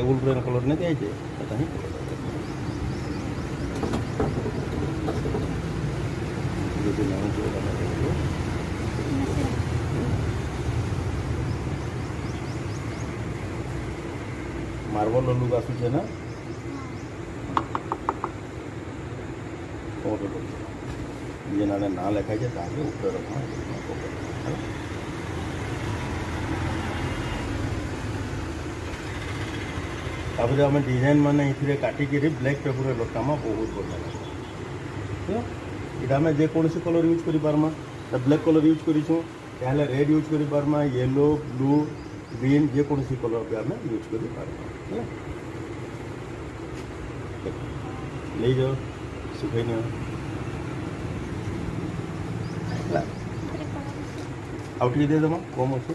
table colour नहीं आई है पता नहीं मार्बल लुक आसूचे ना जे ना ना लेखाई है ताके ऊपर रखना तापर आम डिजाइन मान ये काटिक ब्लैक पेपर लटा बहुत बढ़िया लगे ये आम जेकोसी कलर यूज कर पार्मा ब्लैक कलर यूज कर रेड यूज कर पार्मा येलो ब्लू ग्रीन जेकोसी कलर भी आम यूज कर पार्मा ले जाओ सुखाई नि आउट देदेमा कम अच्छे